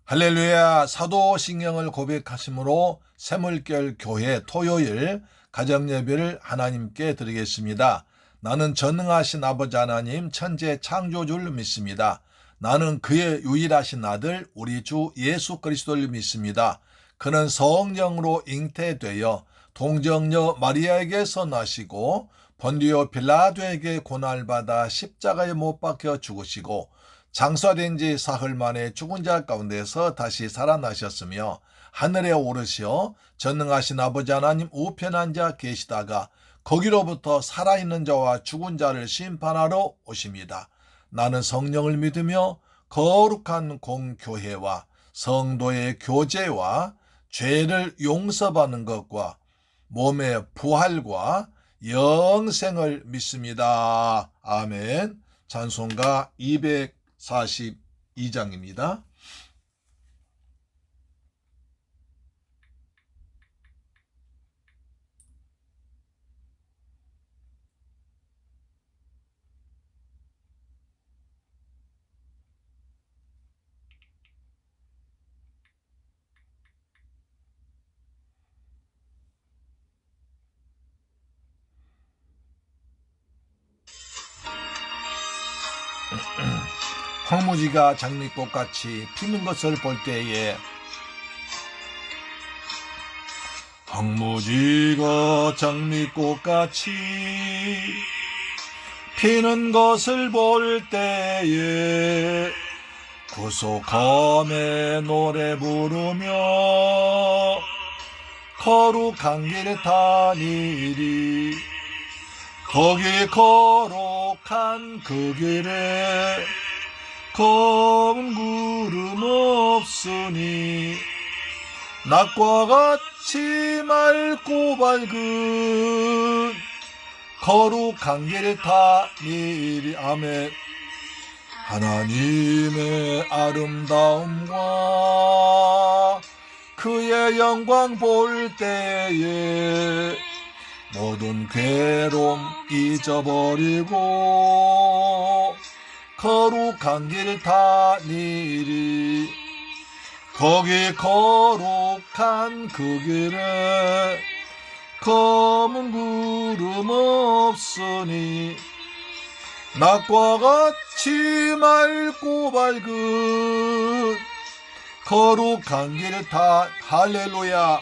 할렐루야. 사도신경을 고백하심으로 새물결 교회 토요일 가정예배를 하나님께 드리겠습니다. 나는 전능하신 아버지 하나님 천재 창조주를 믿습니다. 나는 그의 유일하신 아들 우리 주 예수 그리스도를 믿습니다. 그는 성령으로 잉태되어 동정녀 마리아에게서 나시고 본디오 빌라도에게 고난받아 십자가에 못 박혀 죽으시고 장사된 지 사흘 만에 죽은 자 가운데서 다시 살아나셨으며 하늘에 오르시어 전능하신 아버지 하나님 우편에 앉아 계시다가 거기로부터 살아있는 자와 죽은 자를 심판하러 오십니다. 나는 성령을 믿으며 거룩한 공교회와 성도의 교제와 죄를 용서받는 것과 몸의 부활과 영생을 믿습니다. 아멘. 찬송가 242장입니다. 황무지가 장미꽃같이 피는 것을 볼 때에 황무지가 장미꽃같이 피는 것을 볼 때에 구속함에 노래 부르며 거룩한 길 다니리. 거기 거룩한 그 길에 검은 구름 없으니 낮과 같이 맑고 밝은 거룩한 길 다니리. 아멘. 하나님의 아름다움과 그의 영광 볼 때에 모든 괴로움 잊어버리고 거룩한 길 다니리. 거기 거룩한 그 길에 검은 구름 없으니 낮과 같이 맑고 밝은 거룩한 길 다. 할렐루야.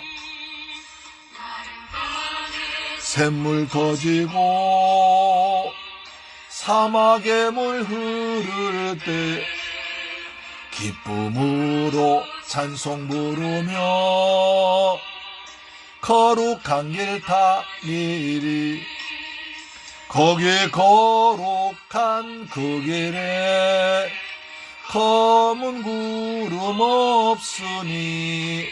샘물 터지고 사막의 물 흐를 때 기쁨으로 찬송 부르며 거룩한 길 다니리. 거기 거룩한 그 길에 검은 구름 없으니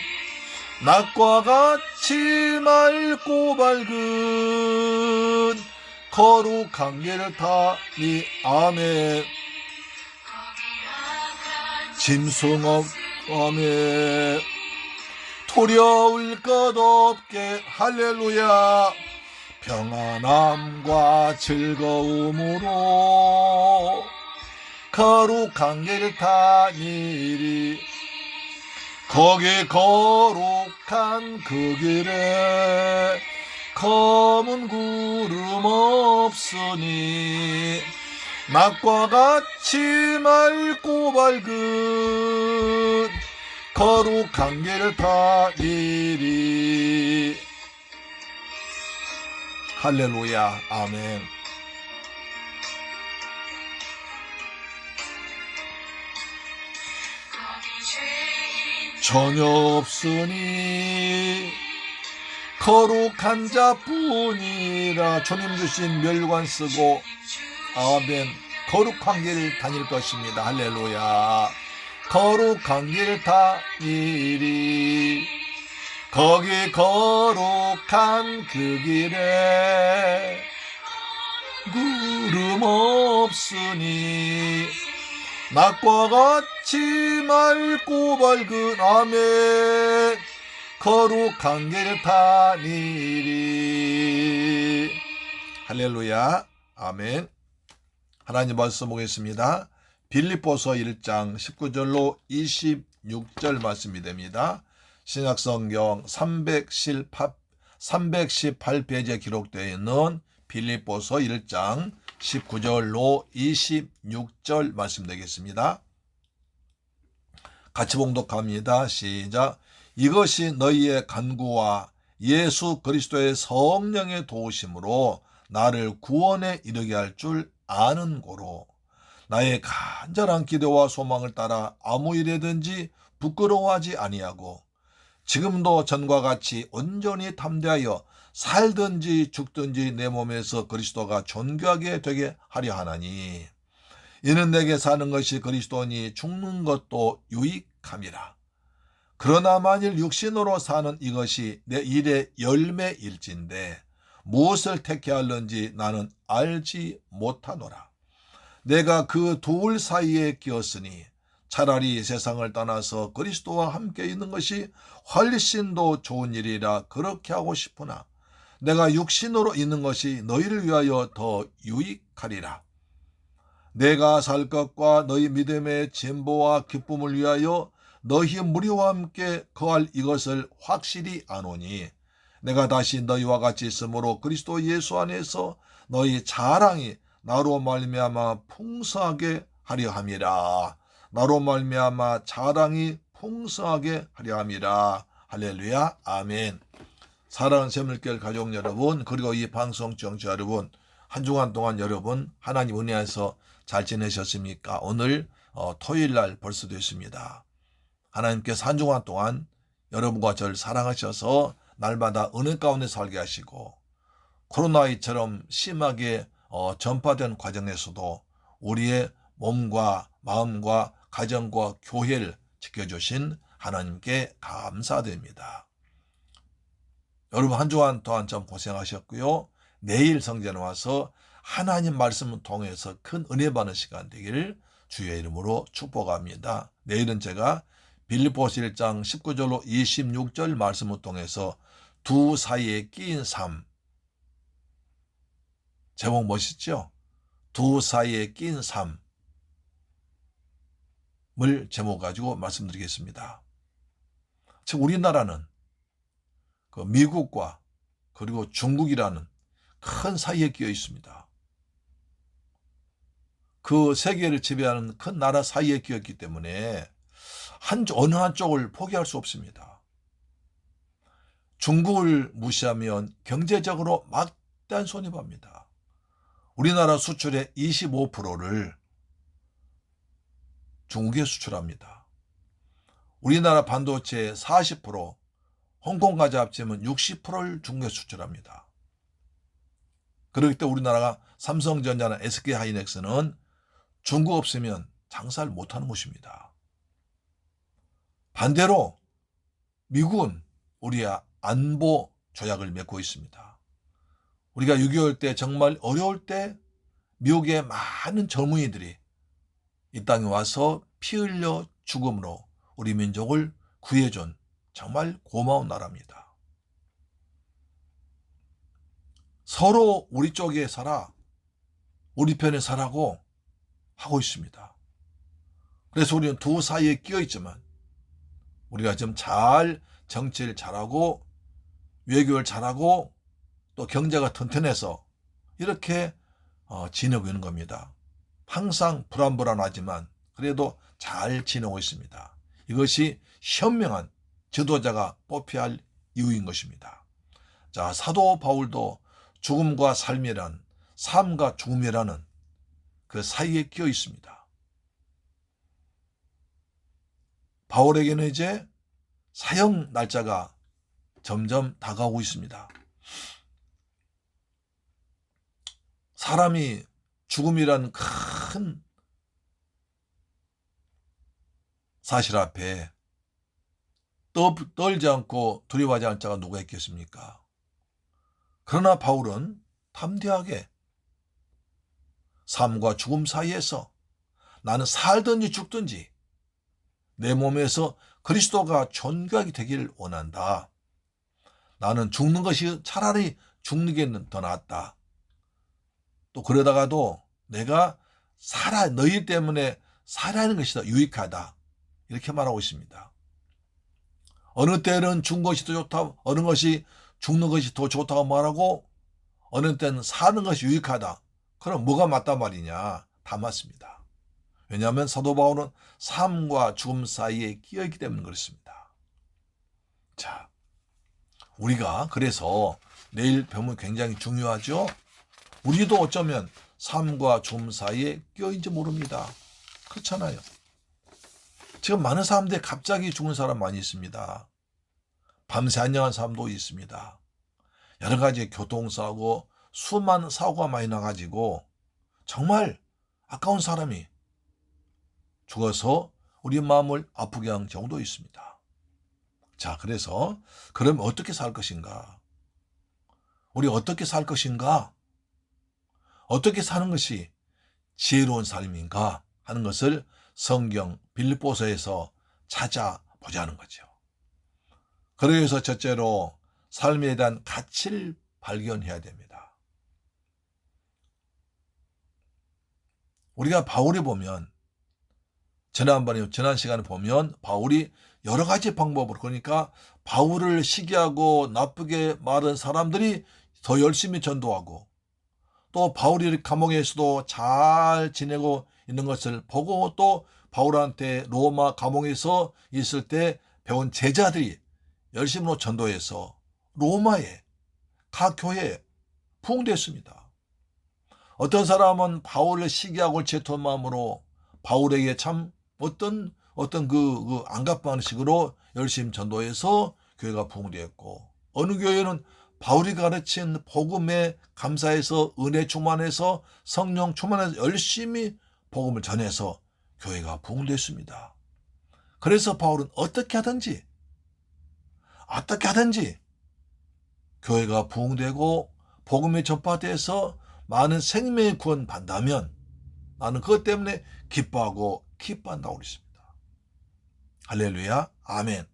낮과 같이 맑고 밝은 거룩한 길 다니. 아멘. 짐승 없네 두려울 것 없게. 할렐루야. 평안함과 즐거움으로 거룩한 길 다니리. 거기 거룩한 그 길에 검은 구름 없으니 낮과 같이 맑고 밝은 거룩한 길 다니리. 할렐루야. 아멘. 전혀 없으니 거룩한 자뿐이라. 주님 주신 멸관 쓰고 아멘. 거룩한 길 다닐 것입니다. 할렐루야. 거룩한 길 다니리. 거기 거룩한 그 길에 구름 없으니 낮과 같이 맑고 밝은. 아멘. 거룩한 길 다니리. 할렐루야. 아멘. 하나님 말씀 보겠습니다. 빌립보서 1장 19절로 26절 말씀이 됩니다. 신약성경 318페이지에 기록되어 있는 빌립보서 1장 19절로 26절 말씀 되겠습니다. 같이 봉독합니다. 시작. 이것이 너희의 간구와 예수 그리스도의 성령의 도우심으로 나를 구원에 이르게 할 줄 아는 고로 나의 간절한 기도와 소망을 따라 아무 일에든지 부끄러워하지 아니하고 지금도 전과 같이 온전히 담대하여 살든지 죽든지 내 몸에서 그리스도가 존귀하게 되게 하려 하나니 이는 내게 사는 것이 그리스도니 죽는 것도 유익함이라. 그러나 만일 육신으로 사는 이것이 내 일의 열매일진데 무엇을 택해할는지 나는 알지 못하노라. 내가 그 둘 사이에 끼었으니 차라리 세상을 떠나서 그리스도와 함께 있는 것이 훨씬 더 좋은 일이라 그렇게 하고 싶으나 내가 육신으로 있는 것이 너희를 위하여 더 유익하리라. 내가 살 것과 너희 믿음의 진보와 기쁨을 위하여 너희 무리와 함께 거할 이것을 확실히 아노니 내가 다시 너희와 같이 있으므로 그리스도 예수 안에서 너희 자랑이 나로 말미암아 풍성하게 하려 함이라. 나로 말미암아 자랑이 풍성하게 하려 함이라. 할렐루야. 아멘. 사랑하는 새물교회 가족 여러분, 그리고 이 방송 청취자 여러분, 한 주간 동안 여러분 하나님 은혜 안에서 잘 지내셨습니까? 오늘 토요일 날 벌써 됐습니다. 하나님께서 한 주간 동안 여러분과 저를 사랑하셔서 날마다 은혜 가운데 살게 하시고 코로나19처럼 심하게 전파된 과정에서도 우리의 몸과 마음과 가정과 교회를 지켜주신 하나님께 감사드립니다. 여러분 한 주간 동안 좀 고생하셨고요. 내일 성전에 와서 하나님 말씀을 통해서 큰 은혜 받는 시간 되기를 주의 이름으로 축복합니다. 내일은 제가 빌립보서 1장 19절로 26절 말씀을 통해서 두 사이에 끼인 삶, 제목 멋있죠? 두 사이에 끼인 삶을 제목 가지고 말씀드리겠습니다. 즉 우리나라는 그 미국과 그리고 중국이라는 큰 사이에 끼어 있습니다. 그 세계를 지배하는 큰 나라 사이에 끼었기 때문에 어느 한쪽을 포기할 수 없습니다. 중국을 무시하면 경제적으로 막대한 손해봅니다. 우리나라 수출의 25%를 중국에 수출합니다. 우리나라 반도체의 40%, 홍콩까지 합치면 60%를 중국에 수출합니다. 그렇기 때문에 우리나라가 삼성전자나 SK하이닉스는 중국 없으면 장사를 못하는 곳입니다. 반대로 미국은 우리의 안보 조약을 맺고 있습니다. 우리가 6.25 때 정말 어려울 때 미국의 많은 젊은이들이 이 땅에 와서 피 흘려 죽음으로 우리 민족을 구해준 정말 고마운 나라입니다. 서로 우리 쪽에 살아, 우리 편에 살라고 하고 있습니다. 그래서 우리는 두 사이에 끼어 있지만 우리가 좀 잘 정치를 잘하고 외교를 잘하고 또 경제가 튼튼해서 이렇게 지내고 있는 겁니다. 항상 불안하지만 그래도 잘 지내고 있습니다. 이것이 현명한 지도자가 뽑혀야 할 이유인 것입니다. 자, 사도 바울도 죽음과 삶이란, 삶과 죽음이라는 그 사이에 끼어 있습니다. 바울에게는 이제 사형 날짜가 점점 다가오고 있습니다. 사람이 죽음이란 큰 사실 앞에 떨지 않고 두려워하지 않을 자가 누가 있겠습니까? 그러나 바울은 담대하게 삶과 죽음 사이에서 나는 살든지 죽든지 내 몸에서 그리스도가 존귀하게 되기를 원한다. 나는 죽는 것이 차라리 죽는 게 더 낫다. 또 그러다가도 내가 너희 때문에 살아있는 것이 더 유익하다. 이렇게 말하고 있습니다. 어느 때는 죽은 것이 더 좋다, 어느 것이 죽는 것이 더 좋다고 말하고, 어느 때는 사는 것이 유익하다. 그럼 뭐가 맞단 말이냐? 다 맞습니다. 왜냐하면 사도 바울은 삶과 죽음 사이에 끼어있기 때문에 그렇습니다. 자, 우리가 그래서 내일 배우면 굉장히 중요하죠? 우리도 어쩌면 삶과 죽음 사이에 끼어있는지 모릅니다. 그렇잖아요. 지금 많은 사람들이 갑자기 죽은 사람 많이 있습니다. 밤새 안녕한 사람도 있습니다. 여러 가지 교통사고, 수많은 사고가 많이 나가지고 정말 아까운 사람이 죽어서 우리 마음을 아프게 한 경우도 있습니다. 자, 그래서 그럼 어떻게 살 것인가? 우리 어떻게 살 것인가? 어떻게 사는 것이 지혜로운 삶인가 하는 것을 성경 빌립보서에서 찾아보자는 거죠. 그러기 위해서 첫째로 삶에 대한 가치를 발견해야 됩니다. 우리가 바울이 보면 지난 시간에 보면 바울이 여러 가지 방법으로, 그러니까 바울을 시기하고 나쁘게 말한 사람들이 더 열심히 전도하고, 또 바울이 감옥에서도 잘 지내고 있는 것을 보고, 또 바울한테 로마 감옥에서 있을 때 배운 제자들이 열심으로 전도해서 로마에 각 교회에 부흥됐습니다. 어떤 사람은 바울을 시기하고 질투한 마음으로 바울에게 참 어떤 안갚아하는 식으로 열심히 전도해서 교회가 부흥되었고, 어느 교회는 바울이 가르친 복음에 감사해서 은혜 충만해서 성령 충만해서 열심히 복음을 전해서 교회가 부흥됐습니다. 그래서 바울은 어떻게 하든지 교회가 부흥되고 복음이 전파돼서 많은 생명의 구원 받는다면 나는 그것 때문에 기뻐하고 기뻐한다고 그랬습니다. 할렐루야, 아멘.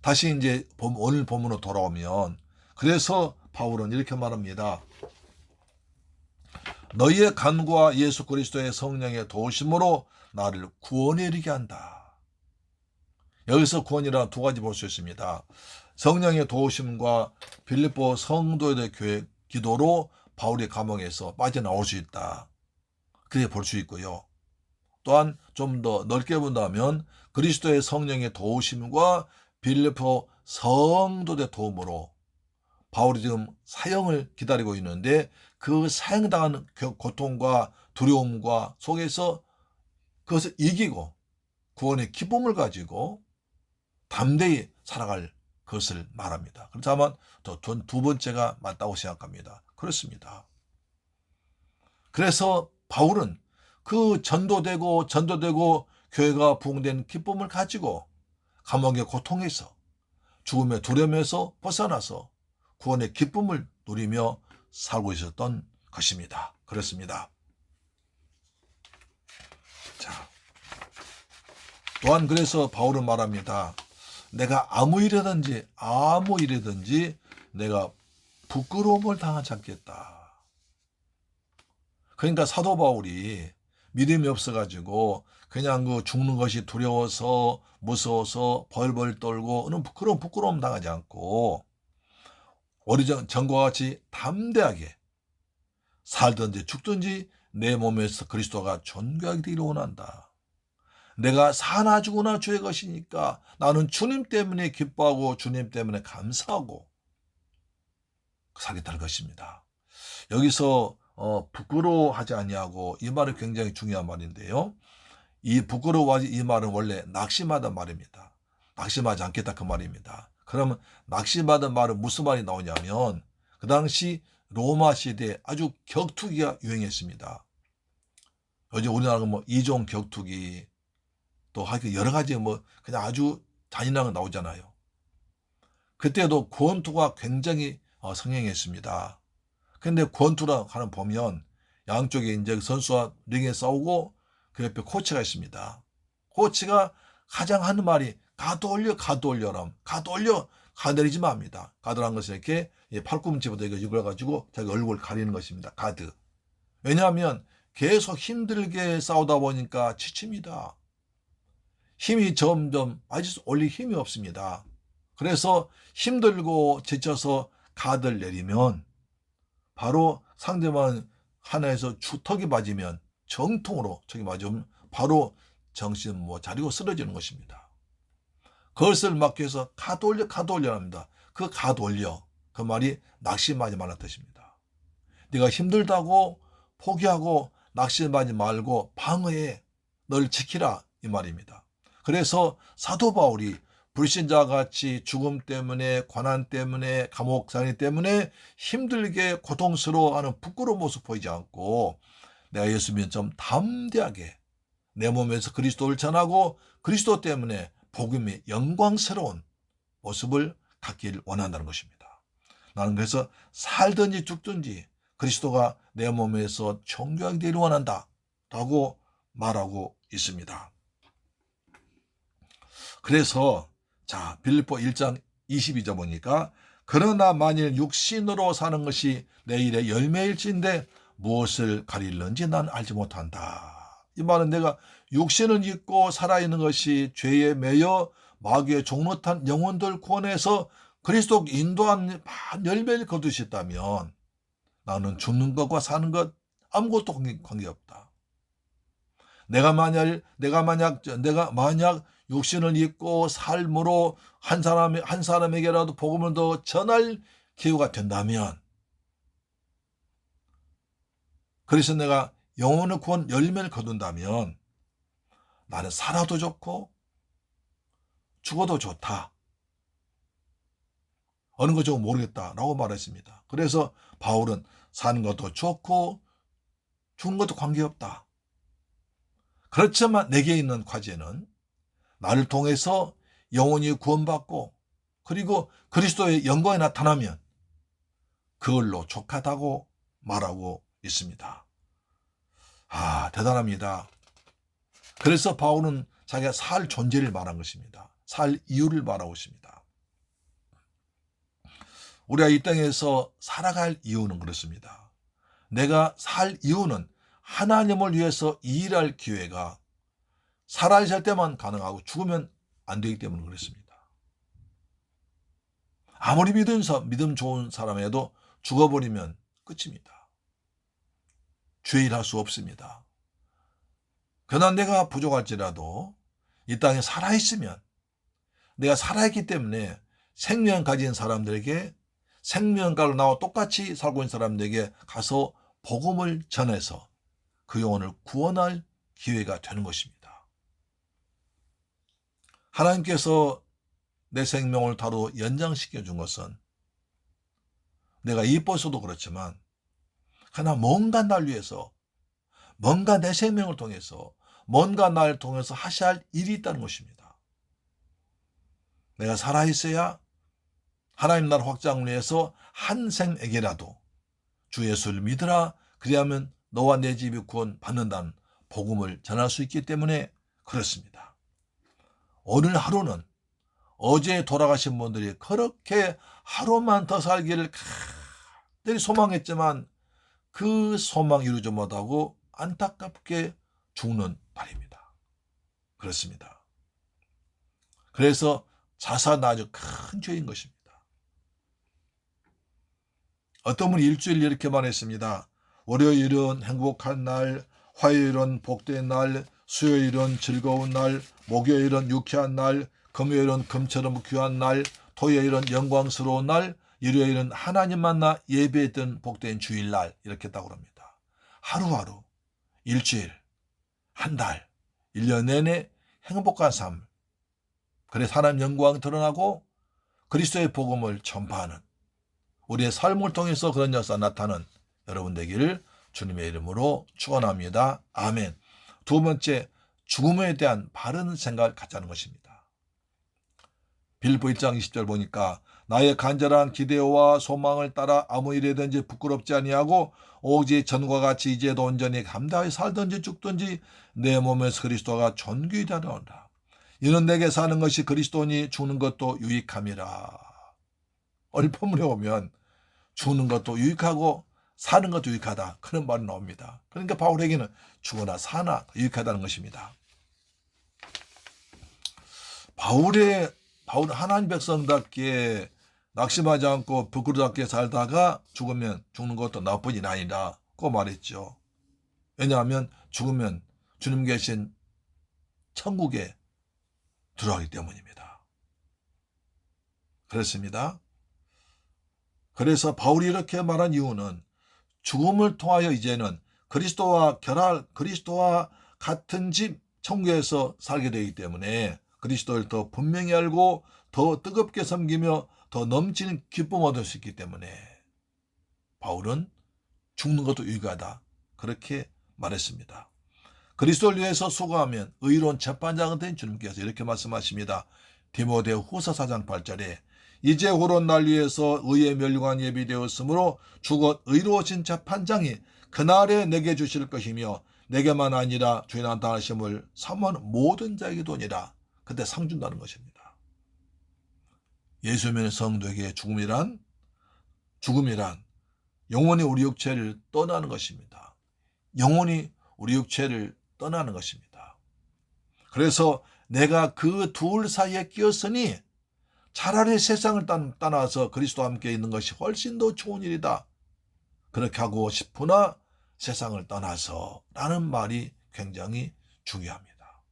다시 이제 오늘 본문으로 돌아오면, 그래서 바울은 이렇게 말합니다. 너희의 간구와 예수 그리스도의 성령의 도우심으로 나를 구원에 이르게 한다. 여기서 구원이란 두 가지 볼 수 있습니다. 성령의 도우심과 빌립보 성도의 교회 기도로 바울이 감옥에서 빠져나올 수 있다. 그렇게 볼 수 있고요. 또한 좀 더 넓게 본다면 그리스도의 성령의 도우심과 빌립보 성도의 도움으로 바울이 지금 사형을 기다리고 있는데, 그 사형당하는 고통과 두려움과 속에서 그것을 이기고 구원의 기쁨을 가지고 담대히 살아갈 것을 말합니다. 그래서 아마 두 번째가 맞다고 생각합니다. 그렇습니다. 그래서 바울은 그 전도되고 교회가 부흥된 기쁨을 가지고 감옥의 고통에서, 죽음의 두려움에서 벗어나서 구원의 기쁨을 누리며 살고 있었던 것입니다. 그렇습니다. 자, 또한 그래서 바울은 말합니다. 내가 아무 일이든지 내가 부끄러움을 당하지 않겠다. 그러니까 사도 바울이 믿음이 없어가지고 그냥 죽는 것이 두려워서 무서워서 벌벌 떨고 그런 부끄러움 당하지 않고, 오리전과 같이 담대하게 살든지 죽든지 내 몸에서 그리스도가 존귀하게 되기를 원한다. 내가 사나 죽으나 주의 것이니까 나는 주님 때문에 기뻐하고 주님 때문에 감사하고 살겠다는 것입니다. 여기서 부끄러워하지 아니하고, 이 말은 굉장히 중요한 말인데요. 이 부끄러워하지, 이 말은 원래 낙심하다 말입니다. 낙심하지 않겠다 그 말입니다. 그러면 낙심하던 말은 무슨 말이 나오냐면, 그 당시 로마 시대에 아주 격투기가 유행했습니다. 요즘 우리나라는 이종 격투기, 또 여러 가지 그냥 아주 잔인한 거 나오잖아요. 그때도 권투가 굉장히 성행했습니다. 근데 권투라 하는 보면 양쪽에 이제 선수와 링에 싸우고 그 옆에 코치가 있습니다. 코치가 가장 하는 말이 가도 올려라. 가도 올려. 가드리지 맙니다. 가드라는 것은 이렇게 팔꿈치부터 이거 가지고 자기 얼굴 가리는 것입니다. 가드. 왜냐하면 계속 힘들게 싸우다 보니까 지칩니다. 힘이 점점 아직 올릴 힘이 없습니다. 그래서 힘들고 지쳐서 가드를 내리면 바로 상대방 하나에서 턱이 맞으면 정통으로 턱이 맞으면 바로 정신 못 차리고 쓰러지는 것입니다. 그것을 막기 위해서 가드 올려 합니다. 그 가드 올려, 그 말이 낙심하지 말라는 뜻입니다. 네가 힘들다고 포기하고 낙심하지 말고 방어해, 널 지키라, 이 말입니다. 그래서 사도 바울이 불신자같이 죽음 때문에, 고난 때문에, 감옥살이 때문에 힘들게 고통스러워하는 부끄러운 모습 보이지 않고 내가 예수 믿으면 좀 담대하게 내 몸에서 그리스도를 전하고 그리스도 때문에 복음의 영광스러운 모습을 갖기를 원한다는 것입니다. 나는 그래서 살든지 죽든지 그리스도가 내 몸에서 존귀하게 되기를 원한다 라고 말하고 있습니다. 그래서 빌립보 1장 22절 보니까 그러나 만일 육신으로 사는 것이 내일의 열매일진데 무엇을 가릴는지 난 알지 못한다. 이 말은 내가 육신을 입고 살아있는 것이 죄에 매여 마귀의 종노탄 영혼들 구원해서 그리스도 인도한 열매를 거두셨다면 나는 죽는 것과 사는 것 아무것도 관계없다. 내가 만약 육신을 입고 삶으로 한 사람에게라도 복음을 더 전할 기회가 된다면, 그래서 내가 영혼의 구원 열매를 거둔다면 나는 살아도 좋고 죽어도 좋다. 어느 것인지 모르겠다라고 말했습니다. 그래서 바울은 사는 것도 좋고 죽는 것도 관계없다. 그렇지만 내게 있는 과제는 나를 통해서 영혼이 구원받고 그리고 그리스도의 영광이 나타나면 그걸로 족하다고 말하고 있습니다. 대단합니다. 그래서 바울은 자기가 살 존재를 말한 것입니다. 살 이유를 말하고 있습니다. 우리가 이 땅에서 살아갈 이유는 그렇습니다. 내가 살 이유는 하나님을 위해서 일할 기회가 살아있을 때만 가능하고 죽으면 안 되기 때문에 그렇습니다. 아무리 믿음 좋은 사람에도 죽어버리면 끝입니다. 죄일할 수 없습니다. 그러나 내가 부족할지라도 이 땅에 살아있으면 내가 살아있기 때문에 생명 가진 사람들에게 생명가로 나와 똑같이 살고 있는 사람들에게 가서 복음을 전해서 그 영혼을 구원할 기회가 되는 것입니다. 하나님께서 내 생명을 다루 연장시켜 준 것은 내가 이뻐서도 그렇지만 그러나 뭔가 날 위해서, 뭔가 내 생명을 통해서, 뭔가 나를 통해서 하셔야 할 일이 있다는 것입니다. 내가 살아있어야 하나님 나라 확장을 위해서 한 생에게라도 주 예수를 믿으라, 그리하면 너와 내 집이 구원 받는다는 복음을 전할 수 있기 때문에 그렇습니다. 오늘 하루는 어제 돌아가신 분들이 그렇게 하루만 더 살기를 간절히 소망했지만 그 소망 이루지 못하고 안타깝게 죽는 날입니다. 그렇습니다. 그래서 자살은 아주 큰 죄인 것입니다. 어떤 분이 일주일 이렇게 말했습니다. 월요일은 행복한 날, 화요일은 복된 날, 수요일은 즐거운 날, 목요일은 유쾌한 날, 금요일은 금처럼 귀한 날, 토요일은 영광스러운 날, 일요일은 하나님 만나 예배했던 복된 주일날, 이렇게 했다고 합니다. 하루하루, 일주일, 한 달, 1년 내내 행복한 삶, 그래서 하나님 영광이 드러나고 그리스도의 복음을 전파하는 우리의 삶을 통해서 그런 역사가 나타나는 여러분 되기를 주님의 이름으로 축원합니다. 아멘. 두 번째, 죽음에 대한 바른 생각을 갖자는 것입니다. 빌립보 1장 20절 보니까 나의 간절한 기대와 소망을 따라 아무 일이든지 부끄럽지 아니하고 오직 전과 같이 이제도 온전히 감당하여 살든지 죽든지 내 몸에서 그리스도가 존귀히 되리라. 이는 내게 사는 것이 그리스도니 죽는 것도 유익함이라. 얼품으로 보면 죽는 것도 유익하고 사는 것도 유익하다. 그런 말이 나옵니다. 그러니까 바울에게는 죽어나 사나 유익하다는 것입니다. 바울은 하나님 백성답게 낙심하지 않고 부끄럽게 살다가 죽으면 죽는 것도 나쁜 일 아니라고 말했죠. 왜냐하면 죽으면 주님 계신 천국에 들어가기 때문입니다. 그렇습니다. 그래서 바울이 이렇게 말한 이유는 죽음을 통하여 이제는 그리스도와 같은 집 천국에서 살게 되기 때문에 그리스도를 더 분명히 알고 더 뜨겁게 섬기며 더 넘치는 기쁨을 얻을 수 있기 때문에 바울은 죽는 것도 유익하다. 그렇게 말했습니다. 그리스도를 위해서 수고하면 의로운 재판장은 된 주님께서 이렇게 말씀하십니다. 디모데 후서 4장 8절에 이제 오른 날 위해서 의의 멸류관 예비되었으므로 죽어 의로우신 재판장이 그날에 내게 주실 것이며 내게만 아니라 주의 나타나심을 사모하는 모든 자에게도니라. 그때 상 준다는 것입니다. 예수 믿는 성도에게 죽음이란 영원히 우리 육체를 떠나는 것입니다. 영원히 우리 육체를 떠나는 것입니다. 그래서 내가 그 둘 사이에 끼었으니 차라리 세상을 떠나서 그리스도와 함께 있는 것이 훨씬 더 좋은 일이다. 그렇게 하고 싶으나 세상을 떠나서 라는 말이 굉장히 중요합니다.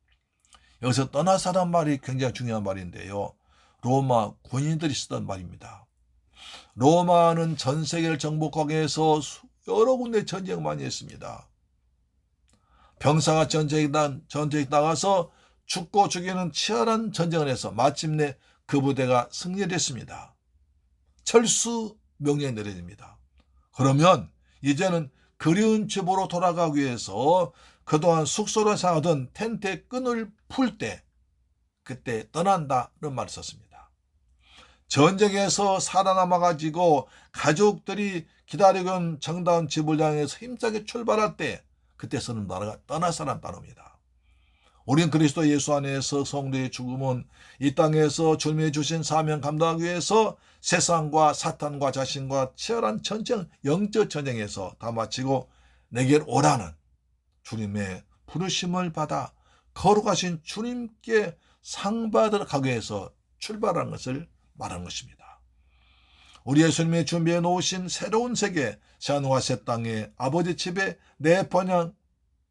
여기서 떠나서란 말이 굉장히 중요한 말인데요. 로마 군인들이 쓰던 말입니다. 로마는 전 세계를 정복하기 위해서 여러 군데 전쟁을 많이 했습니다. 병사가 전쟁에 나가서 죽고 죽이는 치열한 전쟁을 해서 마침내 그 부대가 승리를 했습니다. 철수 명령이 내려집니다. 그러면 이제는 그리운 집으로 돌아가기 위해서 그동안 숙소로 사던 텐트의 끈을 풀 때 그때 떠난다는 말을 썼습니다. 전쟁에서 살아남아가지고 가족들이 기다리고 있는 정다운 집을 향해서 힘차게 출발할 때 그때 쓰는 단어가 떠나서란 단어입니다. 우린 그리스도 예수 안에서 성도의 죽음은 이 땅에서 주님이 주신 사명 감당하기 위해서 세상과 사탄과 자신과 치열한 전쟁, 영적 전쟁에서 다 마치고 내게 오라는 주님의 부르심을 받아 거룩하신 주님께 상 받으러 가기 위해서 출발하는 것을 말하는 것입니다. 우리 예수님이 준비해 놓으신 새로운 세계, 새하늘과 새 땅에 아버지 집에 내 본향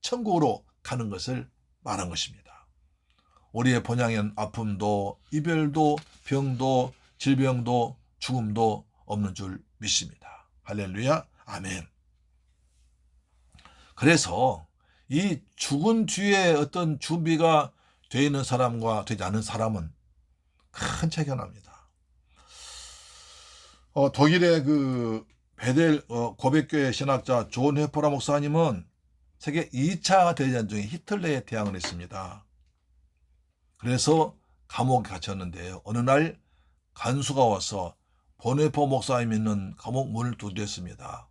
천국으로 가는 것을 말한 것입니다. 우리의 본향에는 아픔도 이별도 병도 질병도 죽음도 없는 줄 믿습니다. 할렐루야, 아멘. 그래서 이 죽은 뒤에 어떤 준비가 되어 있는 사람과 되지 않은 사람은 큰 차이가 납니다. 독일의 그 베델 고백교회 신학자 존 헤퍼라 목사님은 세계 2차 대전 중에 히틀러에 대항을 했습니다. 그래서 감옥에 갇혔는데요. 어느 날 간수가 와서 보네포 목사님 있는 감옥 문을 두드렸습니다.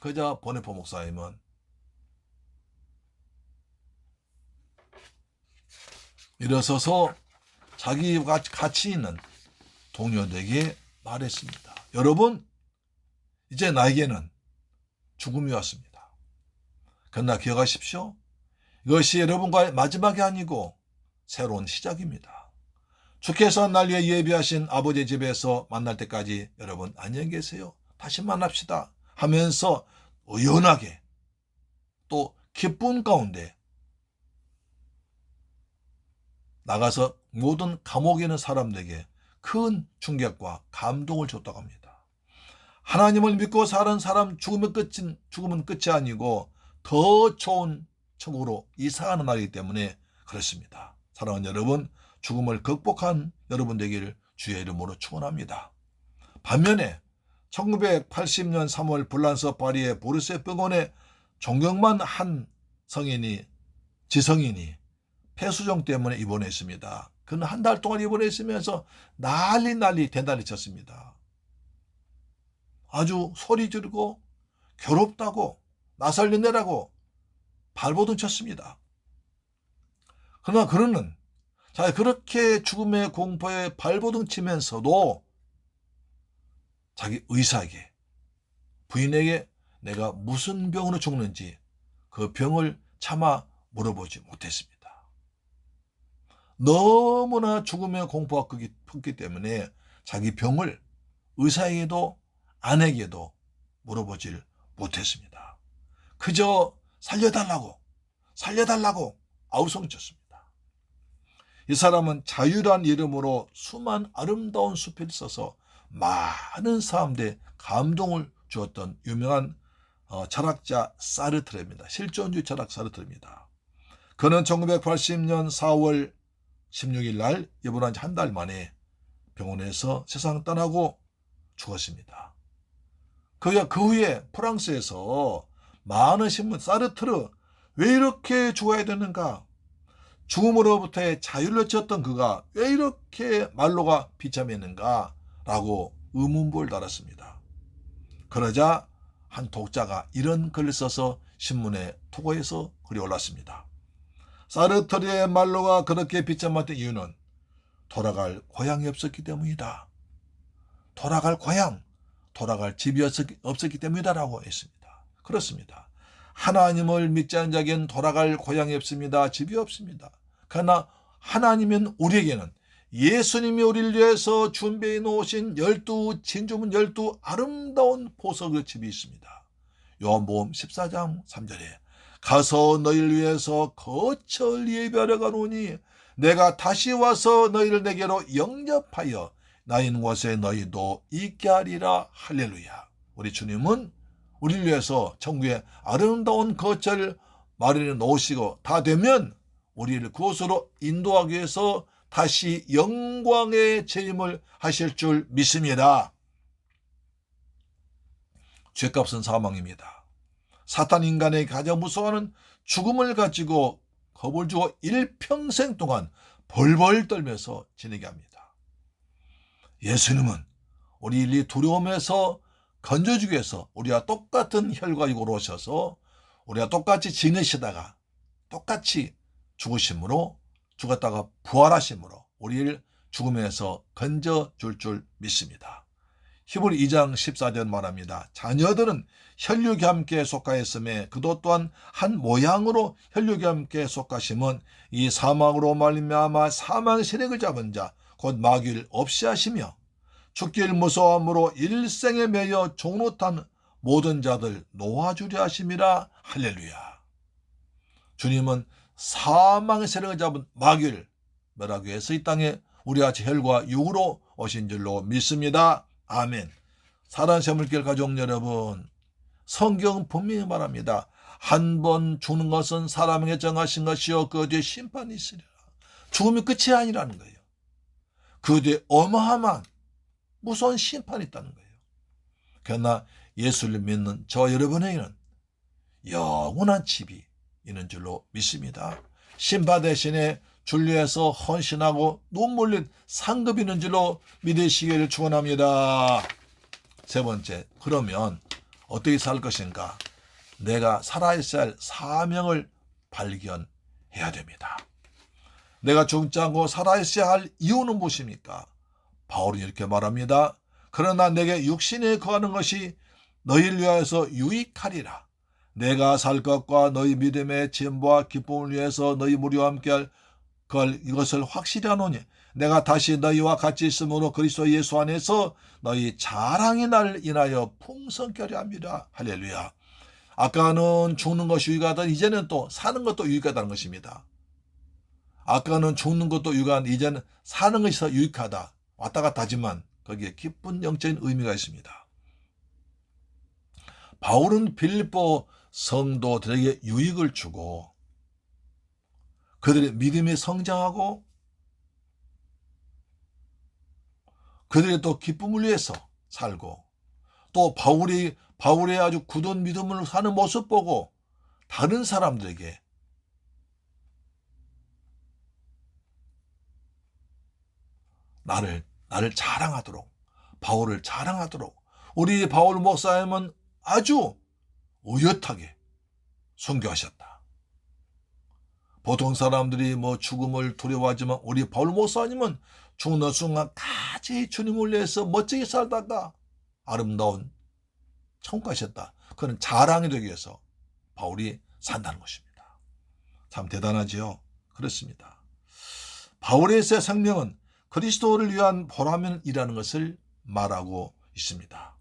그러자 보네포 목사님은 일어서서 자기와 같이 있는 동료들에게 말했습니다. 여러분, 이제 나에게는 죽음이 왔습니다. 그러나 기억하십시오. 이것이 여러분과의 마지막이 아니고 새로운 시작입니다. 주께서 날 위해 예비하신 아버지 집에서 만날 때까지 여러분 안녕히 계세요. 다시 만납시다 하면서 의연하게 또 기쁨 가운데 나가서 모든 감옥에 있는 사람들에게 큰 충격과 감동을 줬다고 합니다. 하나님을 믿고 사는 사람 죽으면 끝이 아니고 더 좋은 천국으로 이사하는 날이기 때문에 그렇습니다. 사랑하는 여러분, 죽음을 극복한 여러분 되기를 주의 이름으로 축원합니다. 반면에 1980년 3월 불란서 파리의 보르세 병원에 존경만 한 지성인이 폐수종 때문에 입원했습니다. 그는 한 달 동안 입원했으면서 난리 대난리 쳤습니다. 아주 소리 지르고 괴롭다고 나살려내라고 발버둥 쳤습니다. 그러나 그는 그렇게 죽음의 공포에 발버둥 치면서도 자기 의사에게 부인에게 내가 무슨 병으로 죽는지 그 병을 차마 물어보지 못했습니다. 너무나 죽음의 공포가 컸기 때문에 자기 병을 의사에게도 아내에게도 물어보질 못했습니다. 그저 살려달라고 아우성쳤습니다. 이 사람은 자유란 이름으로 수많은 아름다운 수필을 써서 많은 사람들의 감동을 주었던 유명한 철학자 사르트르입니다. 실존주의 철학 사르트르입니다. 그는 1980년 4월 16일 날 입원한 지 한 달 만에 병원에서 세상 떠나고 죽었습니다. 그 후에 프랑스에서 많은 신문 사르트르 왜 이렇게 죽어야 되는가? 죽음으로부터의 자유를 쳤던 그가 왜 이렇게 말로가 비참했는가? 라고 의문부를 달았습니다. 그러자 한 독자가 이런 글을 써서 신문에 토고해서 글이 올랐습니다. 사르트르의 말로가 그렇게 비참했던 이유는 돌아갈 고향이 없었기 때문이다. 돌아갈 고향, 돌아갈 집이 없었기 때문이다라고 했습니다. 그렇습니다. 하나님을 믿지 않은 자에게는 돌아갈 고향이 없습니다. 집이 없습니다. 그러나 하나님은 우리에게는 예수님이 우리를 위해서 준비해 놓으신 12진주문 12 아름다운 보석의 집이 있습니다. 요한복음 14장 3절에 가서 너희를 위해서 거처를 예비하려 가노니 내가 다시 와서 너희를 내게로 영접하여 나 있는 곳에 너희도 있게 하리라. 할렐루야. 우리 주님은 우리를 위해서 천국의 아름다운 거처를 마련해 놓으시고 다 되면 우리를 그곳으로 인도하기 위해서 다시 영광의 재림을 하실 줄 믿습니다. 죄값은 사망입니다. 사탄 인간의 가장 무서워하는 죽음을 가지고 겁을 주고 일평생 동안 벌벌 떨면서 지내게 합니다. 예수님은 우리 이 두려움에서 건져주기 위해서 우리와 똑같은 혈과육으로 오셔서 우리와 똑같이 지내시다가 똑같이 죽으심으로 죽었다가 부활하심으로 우리를 죽음에서 건져줄 줄 믿습니다. 히브리 2장 14절 말합니다. 자녀들은 혈육이 함께 속하였음에 그도 또한 한 모양으로 혈육이 함께 속하심은 이 사망으로 말미암아 사망의 세력을 잡은 자 곧 마귀를 없이 하시며 죽기를 무서워함으로 일생에 매여 종노탄 모든 자들 놓아주려 하심이라. 할렐루야. 주님은 사망의 세력을 잡은 마귀를 멸하기 위해서 이 땅에 우리같이 혈과 육으로 오신 줄로 믿습니다. 아멘. 사랑하는 새물길 가족 여러분, 성경은 분명히 말합니다. 한 번 죽는 것은 사람에게 정하신 것이요 그 뒤에 심판이 있으리라. 죽음이 끝이 아니라는 거예요. 그 뒤에 어마어마한 무서운 심판이 있다는 거예요. 그러나 예수를 믿는 저 여러분에게는 영원한 집이 있는 줄로 믿습니다. 심판 대신에 진리에서 헌신하고 눈물 흘린 상급이 있는 줄로 믿으시기를 축원합니다. 세 번째, 그러면 어떻게 살 것인가? 내가 살아있어야 할 사명을 발견해야 됩니다. 내가 죽지 않고 살아있어야 할 이유는 무엇입니까? 바울이 이렇게 말합니다. 그러나 내게 육신에 거하는 것이 너희를 위하여서 유익하리라. 내가 살 것과 너희 믿음의 진보와 기쁨을 위해서 너희 무리와 함께할 이것을 확실히 하노니 내가 다시 너희와 같이 있으므로 그리스도 예수 안에서 너희 자랑이 나를 인하여 풍성케 하려 합니다. 할렐루야. 아까는 죽는 것이 유익하다. 이제는 또 사는 것도 유익하다는 것입니다. 아까는 죽는 것도 유익한, 이제는 사는 것이 더 유익하다. 왔다 갔다 하지만 거기에 깊은 영적인 의미가 있습니다. 바울은 빌립보 성도들에게 유익을 주고 그들의 믿음이 성장하고 그들의 또 기쁨을 위해서 살고 또 바울의 아주 굳은 믿음을 사는 모습 보고 다른 사람들에게 나를 자랑하도록, 바울을 자랑하도록 우리 바울 목사님은 아주 의젓하게 순교하셨다. 보통 사람들이 죽음을 두려워하지만 우리 바울 목사님은 죽는 순간까지 주님을 위해서 멋지게 살다가 아름다운 천국 가셨다. 그는 자랑이 되기 위해서 바울이 산다는 것입니다. 참 대단하지요? 그렇습니다. 바울의 새 생명은 그리스도를 위한 보람이라는 것을 말하고 있습니다.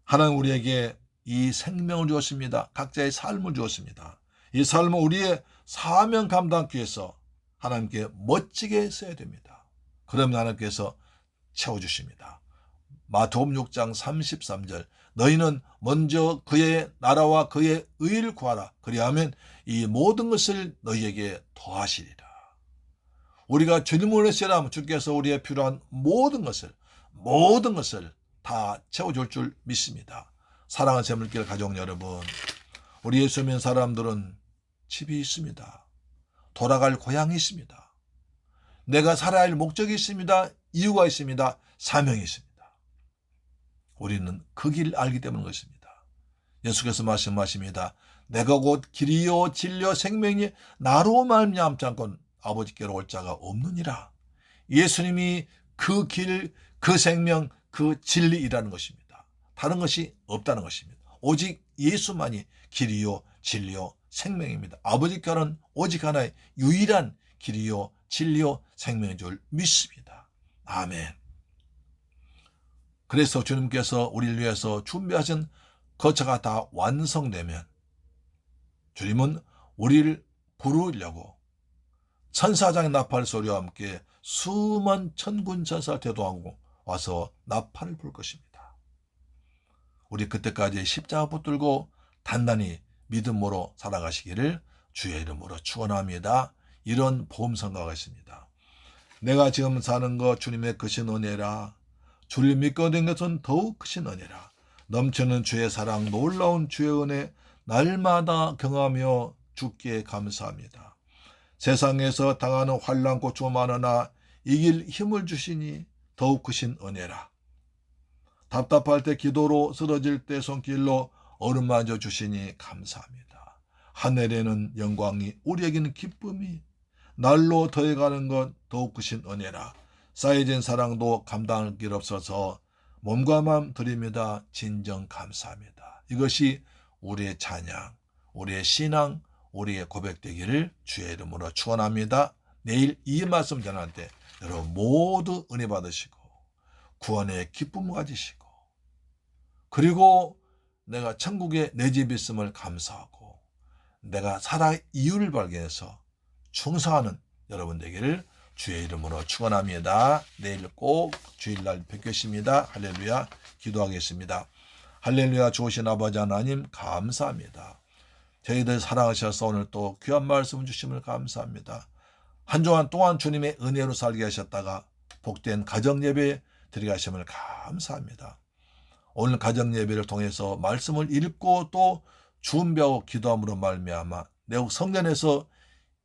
하나님 우리에게 이 생명을 주었습니다. 각자의 삶을 주었습니다. 이 삶은 우리의 사명 감당하기 위해서 하나님께 멋지게 써야 됩니다. 그러면 하나님께서 채워주십니다. 마태복음 6장 33절 너희는 먼저 그의 나라와 그의 의를 구하라. 그리하면 이 모든 것을 너희에게 더하시리라. 우리가 주님을 의지하면 주께서 우리의 필요한 모든 것을 다 채워줄 줄 믿습니다. 사랑하는 새물길 가족 여러분, 우리 예수 믿는 사람들은 집이 있습니다. 돌아갈 고향이 있습니다. 내가 살아야 할 목적이 있습니다. 이유가 있습니다. 사명이 있습니다. 우리는 그 길 알기 때문인 것입니다. 예수께서 말씀하십니다. 내가 곧 길이요 진리요 생명이 나로 말미암지 않고는 아버지께로 올 자가 없느니라. 예수님이 그 길, 그 생명, 그 진리이라는 것입니다. 다른 것이 없다는 것입니다. 오직 예수만이 길이요 진리요 생명입니다. 아버지께로는 오직 하나의 유일한 길이요 진리요 생명인 줄 믿습니다. 아멘. 그래서 주님께서 우리를 위해서 준비하신 거처가 다 완성되면 주님은 우리를 부르려고 천사장의 나팔 소리와 함께 수만 천군 천사를 대동하고 와서 나팔을 불 것입니다. 우리 그때까지 십자가 붙들고 단단히 믿음으로 살아가시기를 주의 이름으로 축원합니다. 이런 보험성가가 있습니다. 내가 지금 사는 것 주님의 크신 은혜라. 주를 믿고 된 것은 더욱 크신 은혜라. 넘치는 주의 사랑, 놀라운 주의 은혜 날마다 경험하며 주께 감사합니다. 세상에서 당하는 환난 고충 많으나 이길 힘을 주시니 더욱 크신 은혜라. 답답할 때 기도로 쓰러질 때 손길로 어루만져 주시니 감사합니다. 하늘에는 영광이 우리에게는 기쁨이 날로 더해가는 것 더욱 크신 은혜라. 쌓여진 사랑도 감당할 길 없어서 몸과 마음 드립니다. 진정 감사합니다. 이것이 우리의 찬양, 우리의 신앙, 우리의 고백되기를 주의 이름으로 축원합니다. 내일 이 말씀 전할 때 여러분 모두 은혜 받으시고 구원의 기쁨을 가지시고 그리고 내가 천국에 내 집이 있음을 감사하고 내가 살아의 이유를 발견해서 충성하는 여러분 되기를 주의 이름으로 축원합니다. 내일 꼭 주일날 뵙겠습니다. 할렐루야. 기도하겠습니다. 할렐루야. 좋으신 아버지 하나님 감사합니다. 저희들 사랑하셔서 오늘 또 귀한 말씀 주심을 감사합니다. 한 주간 동안 주님의 은혜로 살게 하셨다가 복된 가정예배 드리게 하심을 감사합니다. 오늘 가정예배를 통해서 말씀을 읽고 또 준비하고 기도함으로 말미암아 내국 성전에서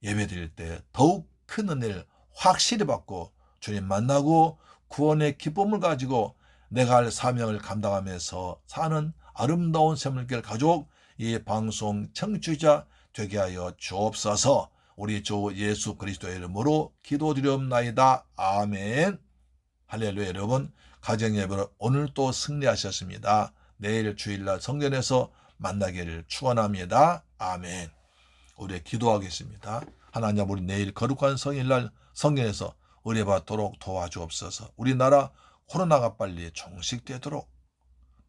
예배 드릴 때 더욱 큰 은혜를 확실히 받고 주님 만나고 구원의 기쁨을 가지고 내가 할 사명을 감당하면서 사는 아름다운 새물길 가족 이 방송 청취자 되게 하여 주옵소서. 우리 주 예수 그리스도의 이름으로 기도드리옵나이다. 아멘. 할렐루야. 여러분 가정예배로 오늘 또 승리하셨습니다. 내일 주일날 성전에서 만나기를 축원합니다. 아멘. 우리 기도하겠습니다. 하나님 우리 내일 거룩한 성일날 성전에서 의뢰받도록 도와주옵소서. 우리나라 코로나가 빨리 종식되도록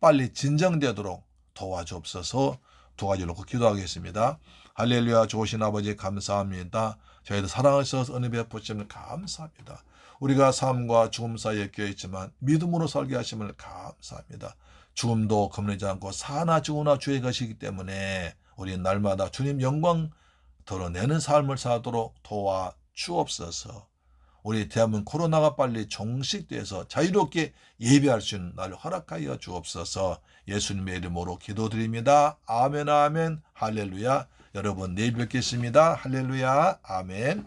빨리 진정되도록 도와주옵소서. 두 가지로 놓고 기도하겠습니다. 할렐루야. 좋으신 아버지 감사합니다. 저희들 사랑하셔서 은혜 베푸심을 감사합니다. 우리가 삶과 죽음 사이에 껴있지만 믿음으로 살게 하심을 감사합니다. 죽음도 겁내지 않고 사나 죽으나 주의 것이기 때문에 우리 날마다 주님 영광 드러내는 삶을 사도록 도와주옵소서. 우리 대한민국 코로나가 빨리 종식돼서 자유롭게 예배할 수 있는 날을 허락하여 주옵소서. 예수님의 이름으로 기도드립니다. 아멘 아멘 할렐루야. 여러분 내일 뵙겠습니다. 할렐루야. 아멘.